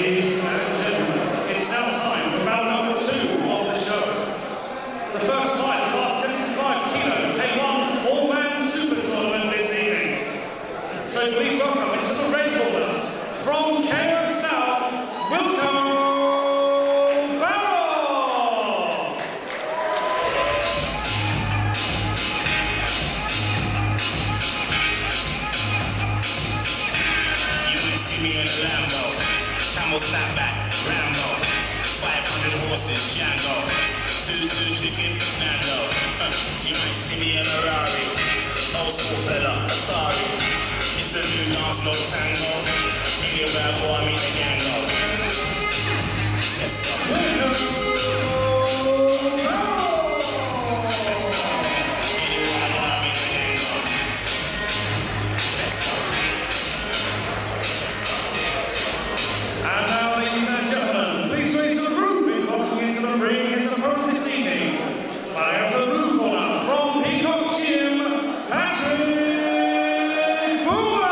Ladies and gentlemen, it's now time for round number 2 of the show. The first fight is our 75 kilo K1 4-man super tournament this evening. So please welcome into the red corner, from KO South, Wilko. Snapback, Rambo, 500 horses, Django, 2 chicken, Nando. You might see me in a Rari, old school fella, Atari. It's the new dance, no tango. Anywhere I go, I meet the gango. Let's go. Let's go. Anywhere I go, I meet the gango. Let's go. And now, ladies and gentlemen, please raise the roof in walking into the ring his opponent this evening. Fighting up the blue corner from Peacock Gym, Patrick Bumba!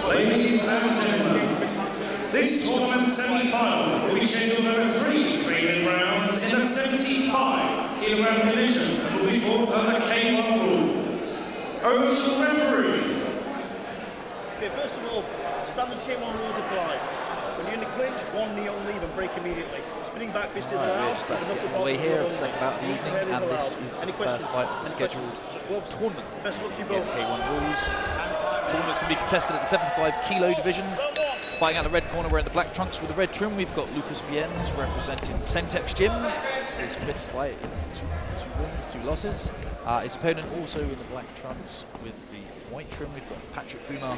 Ladies and gentlemen, this tournament semi-final will be scheduled over 3 3-minute rounds in the 75-kilogram division and will be fought under K1 rules. Over to the referee. Okay, first of all, standard K1 rules apply. When you're in the clinch, one knee on leave and break immediately. Spinning back fist is allowed. Let's get away here at the second bout of the evening, and this is the first fight of the scheduled tournament in K1 rules. This tournament's going to be contested at the 75 kilo division. Fighting out the red corner, wearing the black trunks with the red trim, we've got Lucas Biens representing Centex Gym. This is his 5th fight, is two wins, 2 losses. His opponent also in the black trunks with the white trim, we've got Patrick Bumba.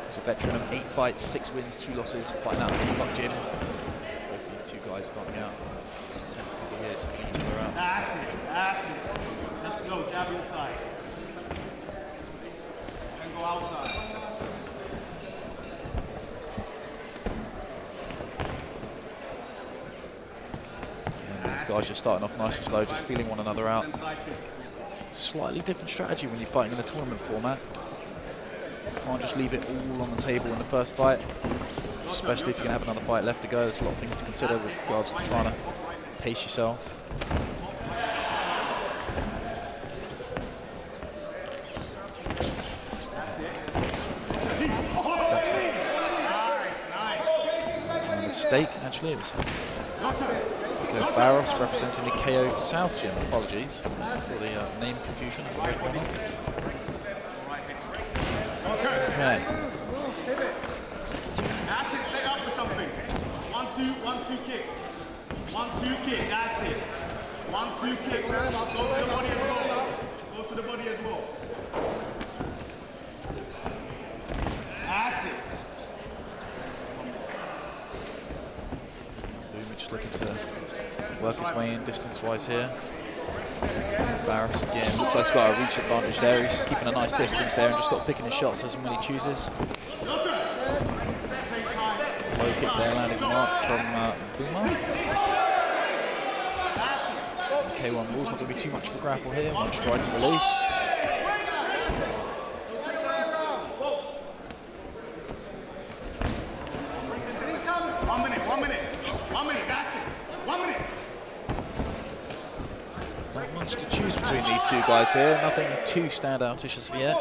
He's a veteran of 8 fights, 6 wins, 2 losses, fighting out the Peacock Gym. Both these 2 guys starting out tentatively here to figure each other out. That's it, that's it. Just go, jab inside. And go outside. Again, these guys just starting off nice and slow, just feeling one another out. Slightly different strategy when you're fighting in a tournament format. You can't just leave it all on the table in the first fight, especially if you're going to have another fight left to go. There's a lot of things to consider with regards to trying to pace yourself. Mistake, actually. It was Barros representing the KO South Gym. Apologies for the name confusion. Okay. That's it, set up for something. 1-2 kick. 1-2 kick, that's it. 1-2 kick. Go to the body as well. Go to the body as well. That's it. Bumba just looking to work his way in distance-wise here. Barros again, looks like he's got a reach advantage there. He's keeping a nice distance there and just got picking his shots as and when he chooses. Low kick there, landing the mark from Bumba. K1 rules, not going to be too much of a grapple here. One strike and release. One minute, that's it. 1 minute. Not much to choose between these 2 guys here. Nothing too standoutish as of yet.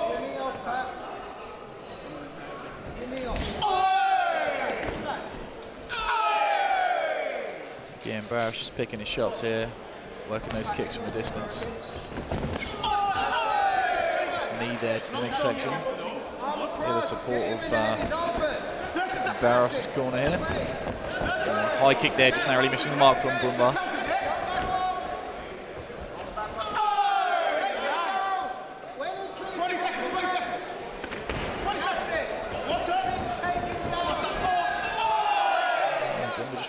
Again, Barros just picking his shots here, working those kicks from a distance. Just knee there to the midsection. Here the support of Barros' corner here. High kick there, just narrowly missing the mark from Bumba.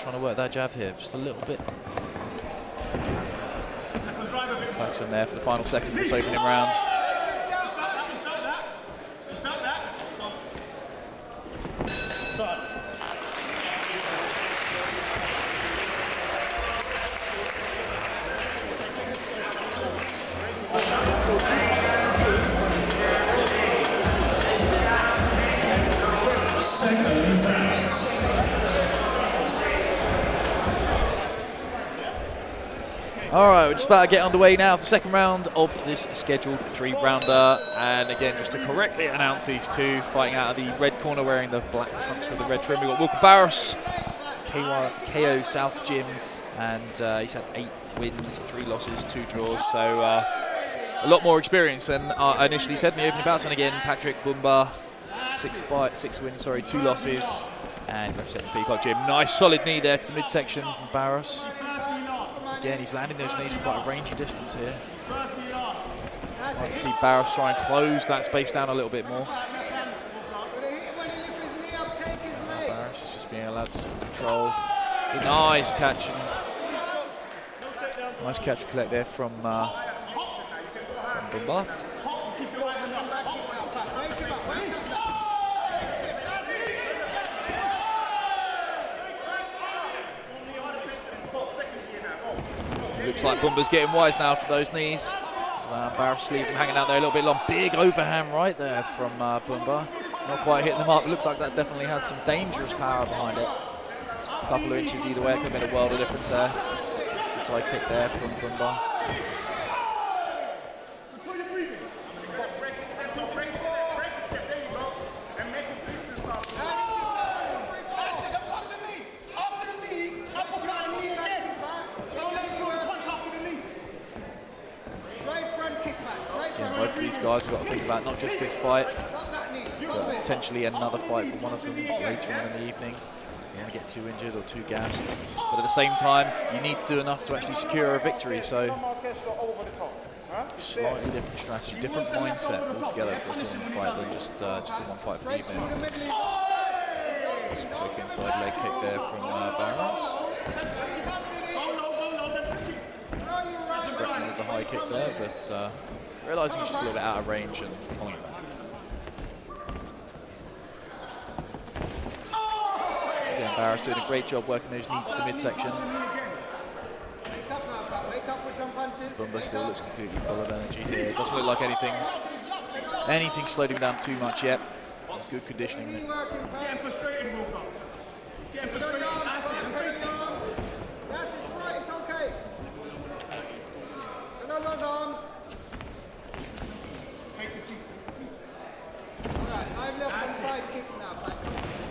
trying to work that jab here, just a little bit. Klaxon there for the final seconds of this opening round. All right, we're just about to get underway now. The second round of this scheduled 3-rounder. And again, just to correctly announce these two fighting out of the red corner wearing the black trunks with the red trim. We've got Wilko Barros, KO South Gym, and he's had 8 wins, 3 losses, 2 draws. So a lot more experience than I initially said in the opening bouts. And again, Patrick Bumba, 6 wins, 2 losses, and representing Peacock Gym. Nice solid knee there to the midsection from Barros. Again, he's landing those knees from quite a rangy distance here. I'd like to see Barros try and close that space down a little bit more. So Barros is just being allowed to control. Nice catch. Nice catch and collect there from Bumba. Looks like Bumba's getting wise now to those knees. Barros leaving them hanging out there a little bit long. Big overhand right there from Bumba. Not quite hitting the mark. It looks like that definitely has some dangerous power behind it. A couple of inches either way could have been a world of difference there. It's the side kick there from Bumba. Both of these guys have got to think about not just this fight, but potentially another fight for one of them later on in the evening. You don't want to get too injured or too gassed. But at the same time, you need to do enough to actually secure a victory. So, slightly different strategy, different mindset altogether for a tournament fight than just the one fight for the evening. Just a quick inside leg kick there from Barros. Threatening with the high kick there, but realising he's just a little bit out of range and pulling it back. Again, Barros doing a great job working those knees to the midsection. Bumba still looks completely full of energy here. It doesn't look like anything's slowed him down too much yet. It's good conditioning there. Getting frustrated, Wilko. He's getting frustrated. That's it. It's right, it's okay. Turn on those arms. Alright, I've left some side kicks now, but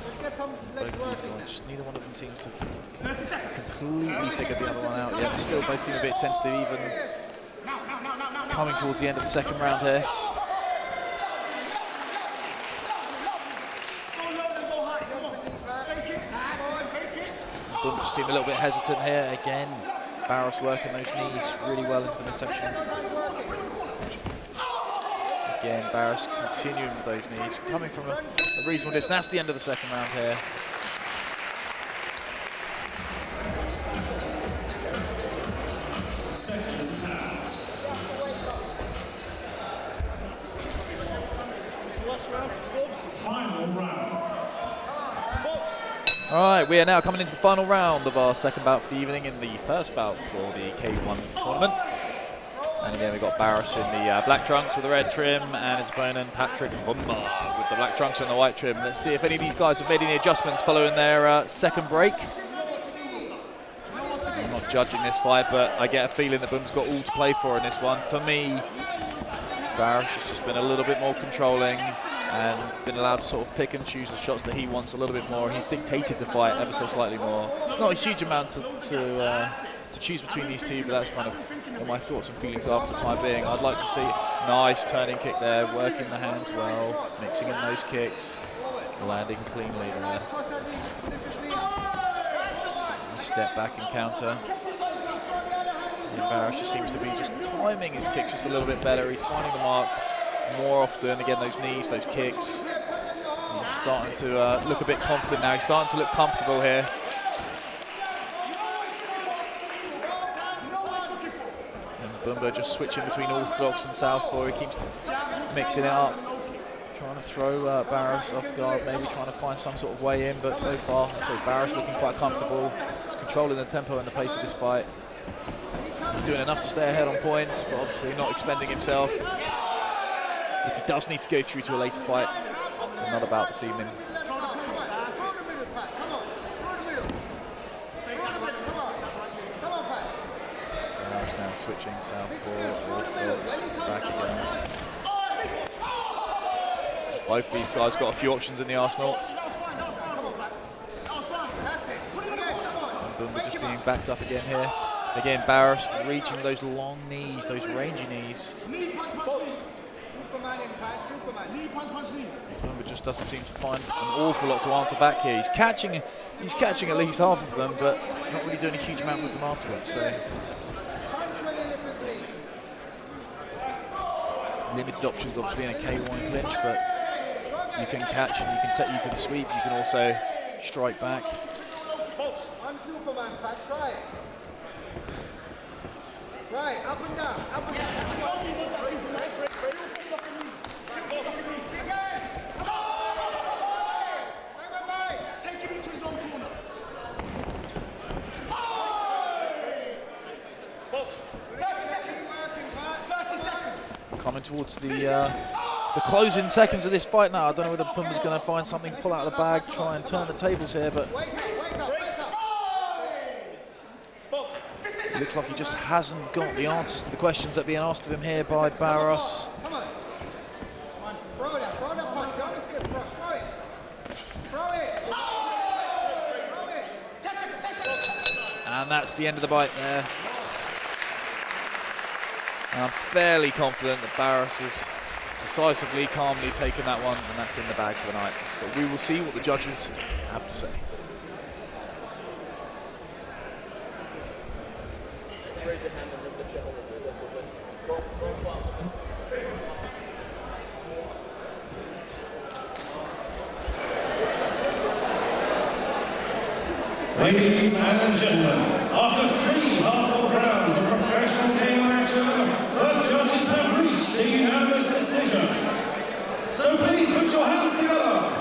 let's get some legs Both these working. guys, just neither one of them seems to have completely figured the other one out yet. They still both seem a bit tentative, even coming towards the end of the second round here. Bumba just seemed a little bit hesitant here. Again, Barros working those knees really well into the midsection. Again, Barros continuing with those knees, coming from a reasonable distance. That's the end of the second round here. Final round. All right, we are now coming into the final round of our second bout for the evening in the first bout for the K1 tournament. And again, we've got Barros in the black trunks with the red trim and his opponent, Patrick Bumba, with the black trunks and the white trim. Let's see if any of these guys have made any adjustments following their second break. I'm not judging this fight, but I get a feeling that Bumba's got all to play for in this one. For me, Barros has just been a little bit more controlling and been allowed to sort of pick and choose the shots that he wants a little bit more. He's dictated the fight ever so slightly more. Not a huge amount to choose between these two, but that's kind of what my thoughts and feelings are for the time being. I'd like to see nice turning kick there, working the hands well, mixing in those kicks, landing cleanly there. Step back and counter. And Barros just seems to be just timing his kicks just a little bit better. He's finding the mark more often. Again, those knees, those kicks. And he's starting to look a bit confident now. He's starting to look comfortable here. Bumba just switching between orthodox and southpaw. He keeps mixing it up, trying to throw Barros off guard, maybe trying to find some sort of way in, but so far, so Barros looking quite comfortable. He's controlling the tempo and the pace of this fight. He's doing enough to stay ahead on points, but obviously not expending himself. If he does need to go through to a later fight, not about this evening. Barros now switching southpaw, orthodox, back again. Both these guys got a few options in the arsenal. And Bumba just being backed up again here. Again, Barros reaching those long knees, those rangy knees. Bumba just doesn't seem to find an awful lot to answer back here. He's catching at least half of them, but not really doing a huge amount with them afterwards. So limited options, obviously, in a K1 clinch, but you can catch and you can sweep. You can also strike back. One Superman, Pat, try it. Right, up and down, up and down. Take him into his own corner. Box. 30 seconds. 30 seconds. Coming towards the closing seconds of this fight now. I don't know whether Bumba's going to find something, pull out of the bag, try and turn the tables here, but it looks like he just hasn't got the answers to the questions that are being asked of him here by Barros. Come on. Throw that punch. Don't just get throw it. Throw it. And that's the end of the bite there. And I'm fairly confident that Barros has decisively, calmly taken that one, and that's in the bag for the night. But we will see what the judges have to say. Ladies and gentlemen, after 3 hard-fought rounds of professional K1 action, the judges have reached a unanimous decision. So please put your hands together